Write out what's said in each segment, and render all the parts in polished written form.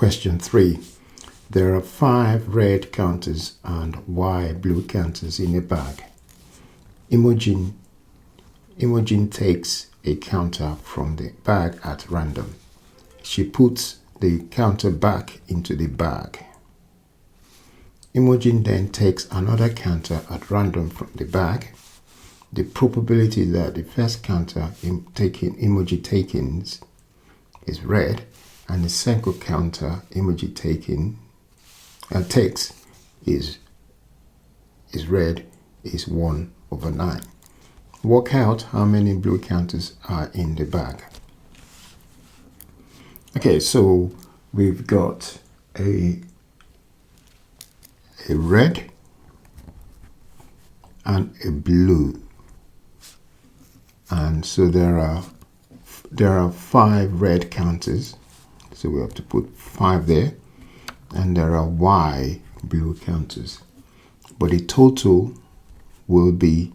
Question 3. There are 5 red counters and Y blue counters in a bag. Imogen takes a counter from the bag at random. She puts the counter back into the bag. Imogen then takes another counter at random from the bag. The probability that the first counter Imogen takes is red, and the second counter Imogen takes is red is 1/9. Work out how many blue counters are in the bag. Okay, so we've got a red and a blue, and so there are 5 red counters, so we have to put 5 there, and there are Y blue counters, but the total will be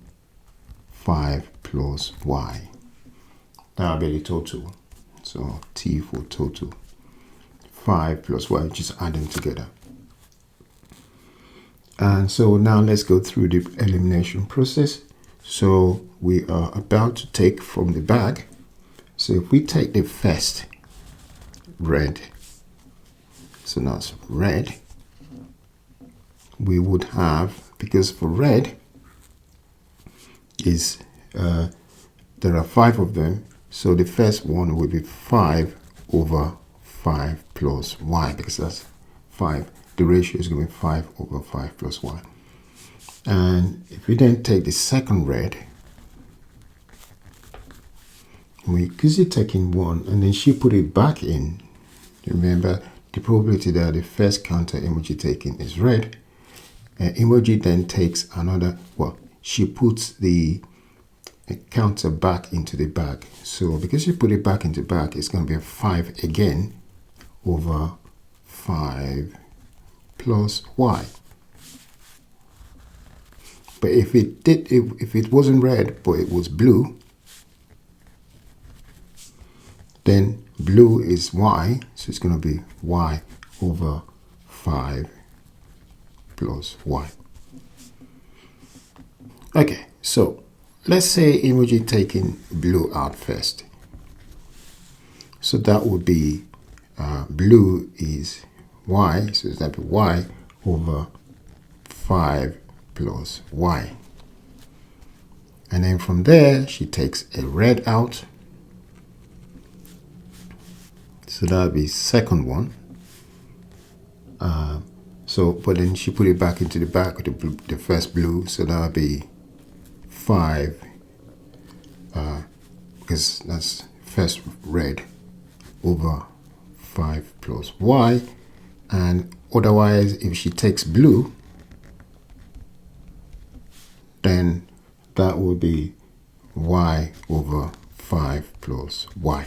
5 plus Y. That will be the total. So T for total. 5 plus Y, just add them together. And so now let's go through the elimination process. So we are about to take from the bag. So if we take the first red, so that's red, we would have, because for red is there are 5 of them, so the first one will be 5/5 plus Y, because that's 5. The ratio is going to be 5/5 plus Y. And if we then take the second red, because you're taking 1 and then she put it back in, remember the probability that the first counter Imogen taking is red, Imogen then takes another, she puts the counter back into the bag. So because you put it back into the bag, it's going to be a 5 again over 5 plus Y. But if it wasn't red but it was blue, then blue is Y, so it's going to be Y over 5 plus Y. Okay, so let's say Imogen taking blue out first. So that would be blue is Y, so that would be Y over 5 plus Y. And then from there, she takes a red out. So that would be second one. But then she put it back into the bag with the first blue, so that would be 5, because that's first red, over 5 plus Y. And otherwise, if she takes blue, then that will be Y over 5 plus Y.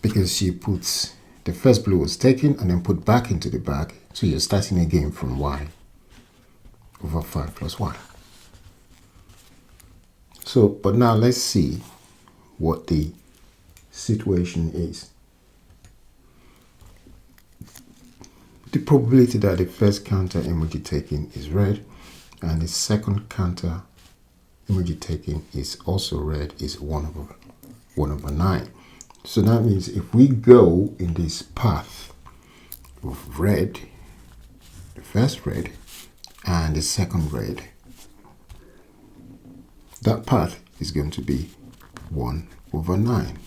Because she puts, the first blue was taken and then put back into the bag, so you're starting again from Y over 5 plus Y. So, but now let's see what the situation is. The probability that the first counter Imogen taken is red and the second counter Imogen taken is also red is 1/9. So that means if we go in this path of red, the first red and the second red, that path is going to be 1/9.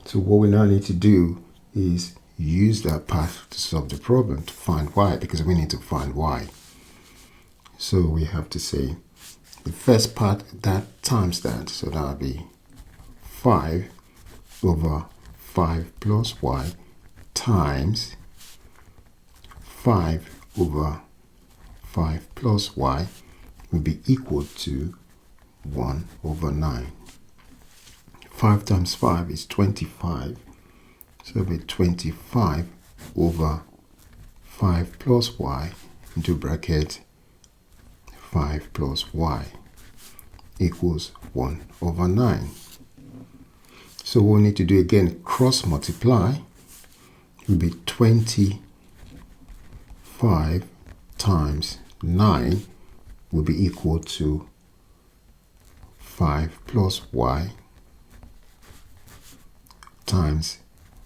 So what we now need to do is use that path to solve the problem, to find Y, because we need to find Y. So we have to say the first part that times that, so that would be 5 over 5 plus Y times 5 over 5 plus Y will be equal to 1/9. 5 times 5 is 25. So it'll be 25 over 5 plus Y into bracket 5 plus Y equals 1/9. So what we need to do again, cross multiply, will be 25 times 9 will be equal to 5 plus y times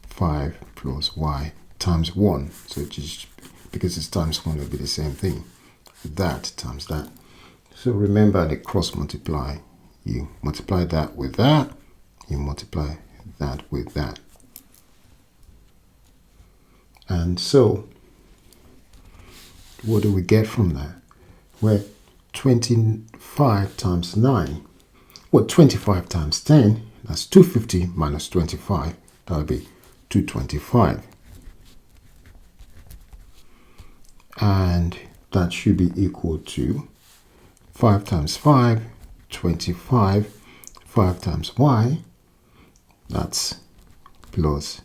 5 plus y times 1. So just because it's times 1, will be the same thing. That times that. So remember the cross multiply. You multiply that with that. You multiply that with that. And so, what do we get from that? Well, 25 times 9. Well, 25 times 10. That's 250 minus 25. That would be 225. And that should be equal to 5 times 5, 25. 5 times y, that's plus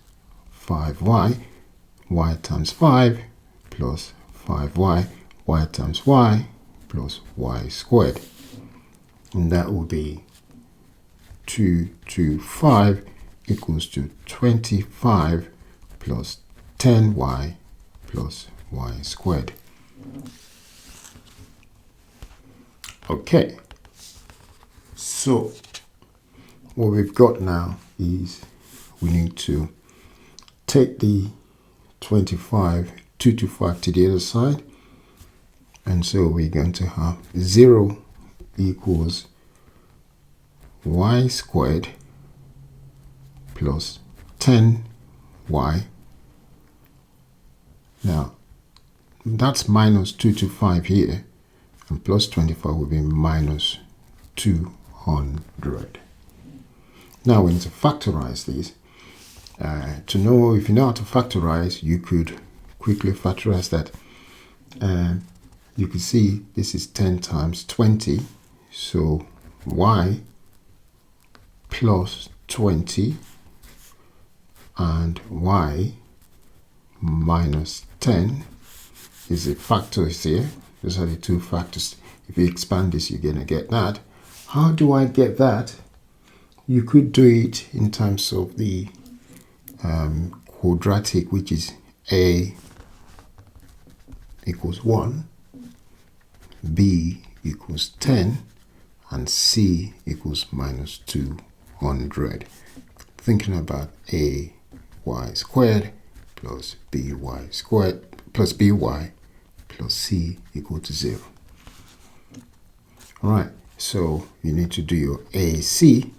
5y. Y times 5 plus 5y. Y times y plus y squared. And that will be 225 equals to 25 plus 10y plus y squared. Okay, so what we've got now is we need to take the 225 to the other side, and so we're going to have 0 equals y squared plus 10y. Now that's minus 225 here, and plus 25 will be minus 200. Now we need to factorize these. To know, if you know how to factorize, you could quickly factorize that. You can see this is 10 times 20. So y plus 20 and y minus 10 is the factors here. Those are the two factors. If you expand this, you're going to get that. How do I get that? You could do it in terms of the quadratic, which is a equals 1, b equals 10, and c equals minus 200. Thinking about a y squared plus by squared plus by plus c equal to 0. All right, so you need to do your AC,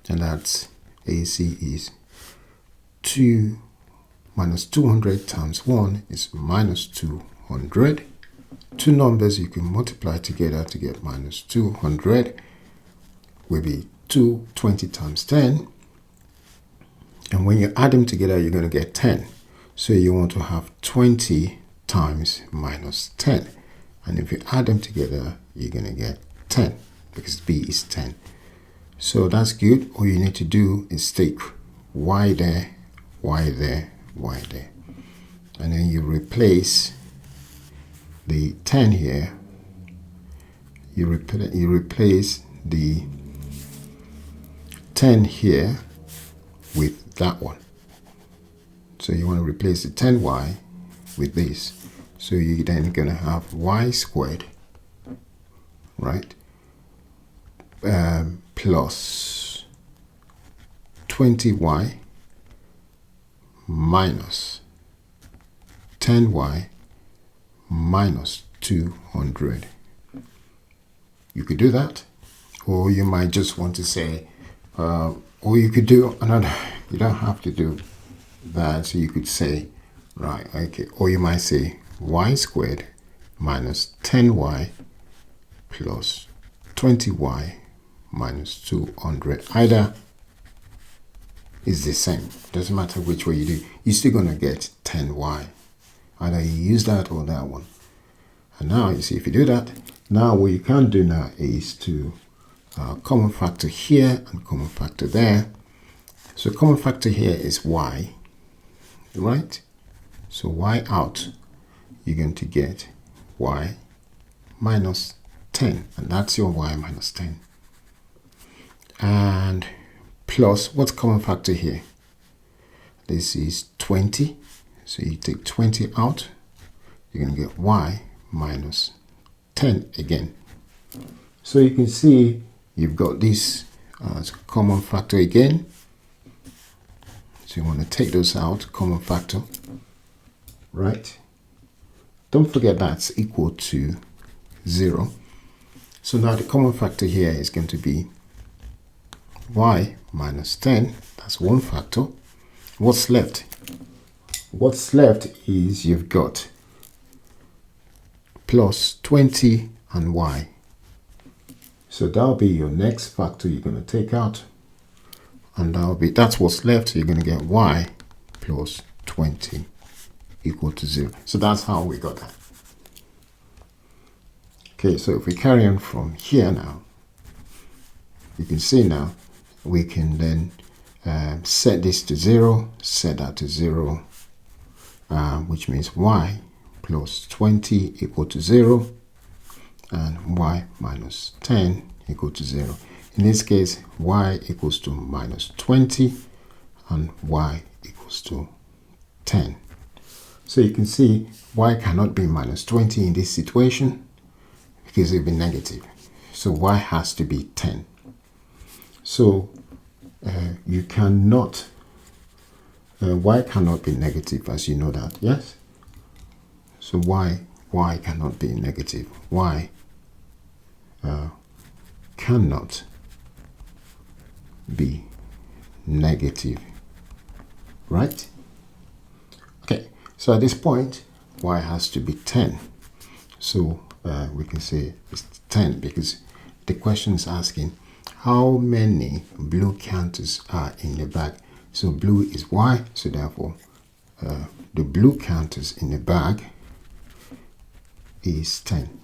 and that's AC is 2 minus 200 times 1 is minus 200. Two numbers you can multiply together to get minus 200 will be 220 times 10. And when you add them together, you're going to get 10. So you want to have 20 times minus 10. And if you add them together, you're going to get 10 because b is 10. So that's good. All you need to do is take y there, y there, y there. And then you replace the 10 here. You replace the 10 here with that one. So you want to replace the 10y with this. So you're then going to have y squared, right? Plus 20y minus 10y minus 200. You could do that, or you might just want to say, or you could do another. You don't have to do that. So you could say, right, okay, or you might say y squared minus 10y plus 20y minus 200. Either is the same. Doesn't matter which way you do. You're still going to get 10y. Either you use that or that one. And now you see, if you do that, now what you can do now is to common factor here and common factor there. So common factor here is y, right? So y out, you're going to get y minus 10, and that's your y minus 10. And plus, what's common factor here? This is 20. So you take 20 out, you're going to get y minus 10 again. So you can see you've got this as common factor again. So you want to take those out, common factor, right? Don't forget that's equal to 0. So now the common factor here is going to be y minus 10. That's one factor. What's left? What's left is you've got plus 20 and y. So that'll be your next factor you're going to take out. And that's what's left. So you're going to get y plus 20 equal to 0. So that's how we got that. Okay, so if we carry on from here now, you can see now we can then set this to 0, set that to 0, which means y plus 20 equal to 0 and y minus 10 equal to 0. In this case, y equals to minus 20 and y equals to 10. So you can see y cannot be minus 20 in this situation because it will be negative. So y has to be 10. So you cannot, y cannot be negative, as you know that, yes? So y cannot be negative. Y cannot be negative, right? Okay, so at this point, y has to be 10. So we can say it's 10 because the question is asking how many blue counters are in the bag. So blue is y, so therefore the blue counters in the bag is 10.